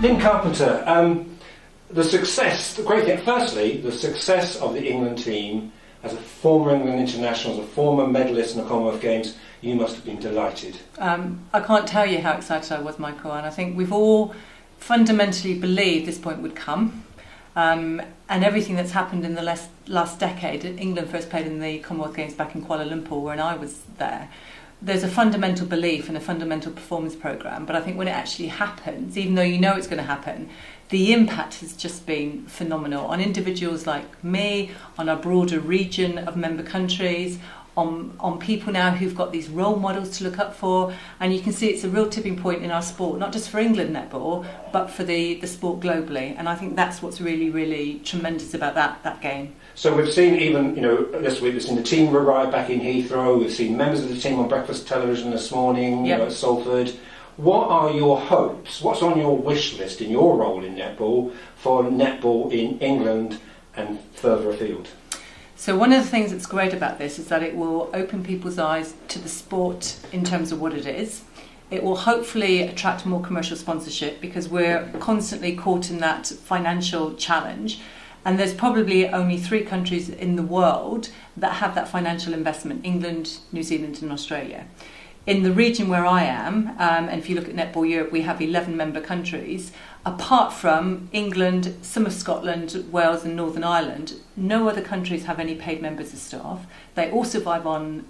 Lynn Carpenter, the great thing, firstly, the success of the England team as a former England international, as a former medalist in the Commonwealth Games, you must have been delighted. I can't tell you how excited I was, Michael, and I think we've all fundamentally believed this point would come. And everything that's happened in the last decade, England first played in the Commonwealth Games back in Kuala Lumpur when I was there. There's a fundamental belief and a fundamental performance programme, but I think when it actually happens, even though you know it's going to happen, the impact has just been phenomenal on individuals like me, on our broader region of member countries, on people now who've got these role models to look up for, and you can see it's a real tipping point in our sport, not just for England netball, but for the sport globally. And I think that's what's really, really tremendous about that game. So we've seen even, this week we've seen the team arrive back in Heathrow, we've seen members of the team on breakfast television this morning, yep. At Salford. What are your hopes? What's on your wish list in your role in netball for netball in England and further afield? So one of the things that's great about this is that it will open people's eyes to the sport in terms of what it is. It will hopefully attract more commercial sponsorship because we're constantly caught in that financial challenge. And there's probably only 3 countries in the world that have that financial investment: England, New Zealand and Australia. In the region where I am, and if you look at Netball Europe, we have 11 member countries. Apart from England, some of Scotland, Wales and Northern Ireland, no other countries have any paid members of staff. They all survive on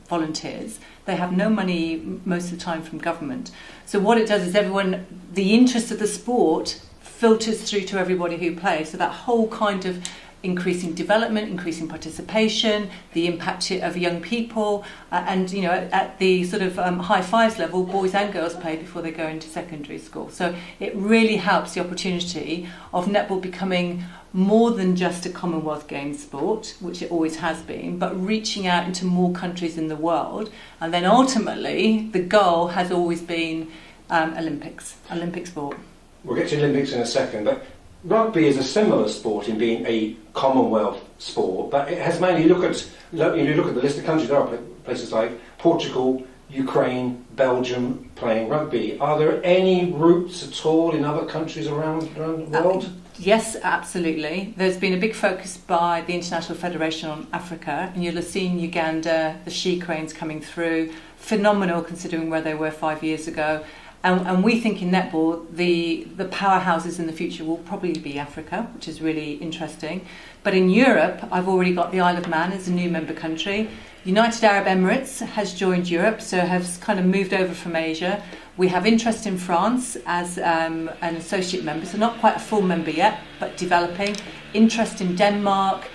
volunteers. They have no money most of the time from government. So what it does is the interest of the sport filters through to everybody who plays. So that whole kind of increasing development, increasing participation, the impact of young people, and at the sort of high fives level, boys and girls play before they go into secondary school. So it really helps the opportunity of netball becoming more than just a Commonwealth Games sport, which it always has been, but reaching out into more countries in the world. And then ultimately, the goal has always been Olympic sport. We'll get to Olympics in a second, but rugby is a similar sport in being a Commonwealth sport, but it has mainly, you look at the list of countries, there are places like Portugal, Ukraine, Belgium playing rugby. Are there any roots at all in other countries around the world? Yes, absolutely. There's been a big focus by the International Federation on Africa, and you'll have seen Uganda, the she cranes coming through, phenomenal considering where they were 5 years ago. And we think in netball, the powerhouses in the future will probably be Africa, which is really interesting. But in Europe, I've already got the Isle of Man as a new member country. United Arab Emirates has joined Europe, so has kind of moved over from Asia. We have interest in France as an associate member, so not quite a full member yet, but developing. Interest in Denmark,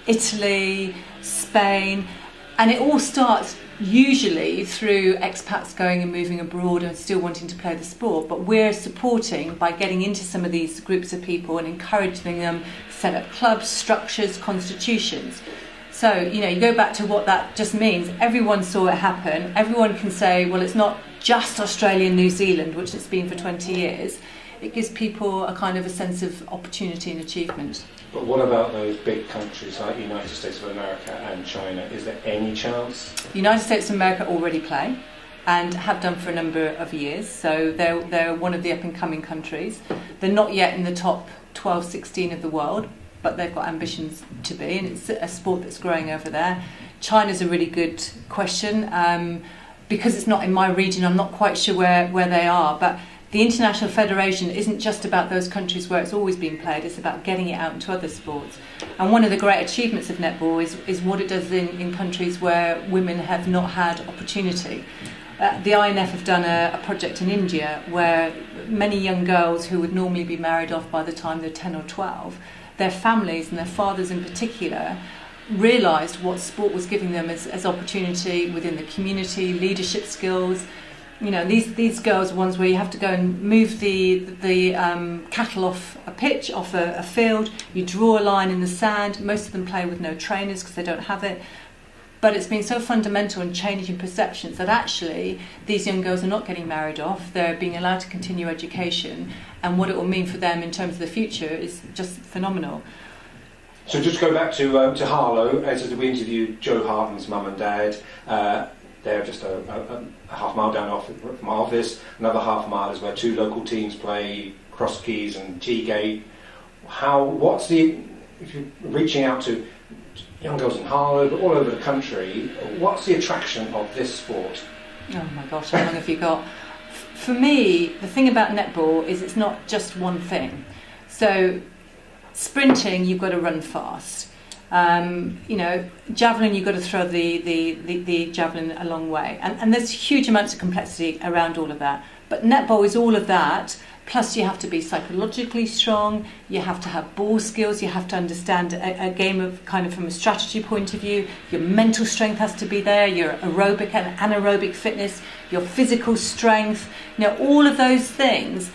Italy, Spain, and it all starts usually through expats going and moving abroad and still wanting to play the sport, but we're supporting by getting into some of these groups of people and encouraging them set up clubs, structures, constitutions. So, you go back to what that just means. Everyone saw it happen. Everyone can say, well, it's not just Australia and New Zealand, which it's been for 20 years. It gives people a kind of a sense of opportunity and achievement. But what about those big countries like the United States of America and China? Is there any chance? The United States of America already play and have done for a number of years. So they're one of the up-and-coming countries. They're not yet in the top 12, 16 of the world, but they've got ambitions to be, and it's a sport that's growing over there. China's a really good question. Because it's not in my region, I'm not quite sure where they are, but the International Federation isn't just about those countries where it's always been played, it's about getting it out into other sports. And one of the great achievements of netball is what it does in countries where women have not had opportunity. The INF have done a project in India where many young girls who would normally be married off by the time they're 10 or 12, their families and their fathers in particular realised what sport was giving them as opportunity within the community, leadership skills. These girls are ones where you have to go and move the cattle off a pitch, off a field. You draw a line in the sand. Most of them play with no trainers because they don't have it. But it's been so fundamental in changing perceptions that actually these young girls are not getting married off. They're being allowed to continue education, and what it will mean for them in terms of the future is just phenomenal. So just go back to Harlow, as we interviewed Joe Harton's mum and dad. they're just a half mile down from my office. Another half mile is where two local teams play, Cross Keys and Teagate. If you're reaching out to young girls in Harlow, but all over the country, what's the attraction of this sport? Oh my gosh, how long have you got? For me, the thing about netball is it's not just one thing. So sprinting, you've got to run fast. Javelin, you've got to throw the javelin a long way. And there's huge amounts of complexity around all of that. But netball is all of that, plus you have to be psychologically strong, you have to have ball skills, you have to understand a game of kind of from a strategy point of view, your mental strength has to be there, your aerobic and anaerobic fitness, your physical strength, all of those things.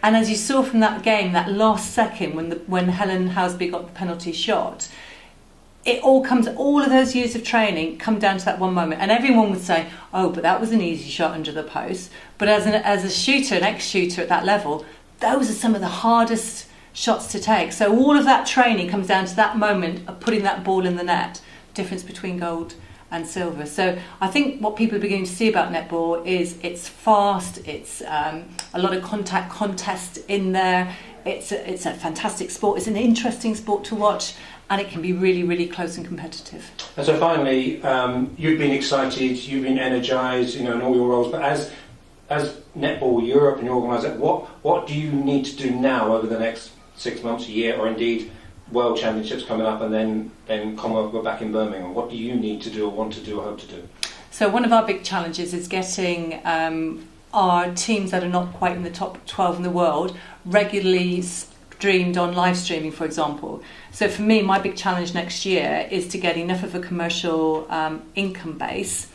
And as you saw from that game, that last second when Helen Housby got the penalty shot, all of those years of training come down to that one moment. And everyone would say, oh, but that was an easy shot under the post. But as a shooter, an ex-shooter at that level, those are some of the hardest shots to take. So all of that training comes down to that moment of putting that ball in the net, difference between gold and silver. So I think what people are beginning to see about netball is it's fast, it's a lot of contest in there, it's a fantastic sport, it's an interesting sport to watch, and it can be really, really close and competitive. And so finally, you've been excited, you've been energised, in all your roles, but as Netball Europe and your organisation, what do you need to do now over the next 6 months, a year, or indeed World Championships coming up and then Commonwealth, we're back in Birmingham? What do you need to do or want to do or hope to do? So one of our big challenges is getting our teams that are not quite in the top 12 in the world regularly streamed on live streaming, for example. So for me, my big challenge next year is to get enough of a commercial income base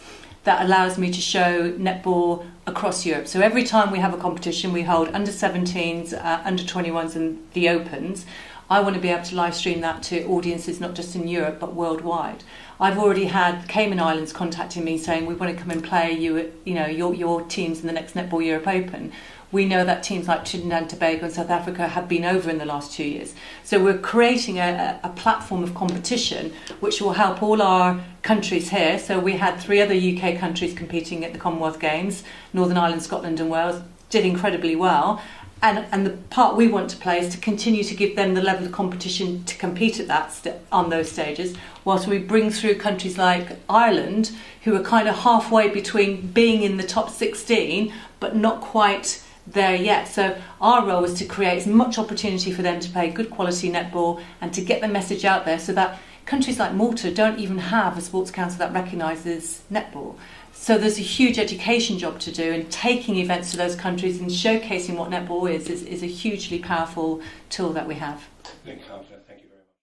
that allows me to show netball across Europe. So every time we have a competition, we hold under 17s, under 21s and the Opens. I want to be able to live stream that to audiences not just in Europe but worldwide. I've already had Cayman Islands contacting me saying we want to come and play your teams in the next Netball Europe Open. We know that teams like Trinidad and Tobago and South Africa have been over in the last 2 years. So we're creating a platform of competition which will help all our countries here. So we had 3 other UK countries competing at the Commonwealth Games. Northern Ireland, Scotland and Wales did incredibly well. And the part we want to play is to continue to give them the level of competition to compete at on those stages, whilst we bring through countries like Ireland, who are kind of halfway between being in the top 16, but not quite there yet. So our role is to create as much opportunity for them to play good quality netball and to get the message out there so that countries like Malta don't even have a sports council that recognises netball. So there's a huge education job to do, and taking events to those countries and showcasing what netball is a hugely powerful tool that we have. Carpenter.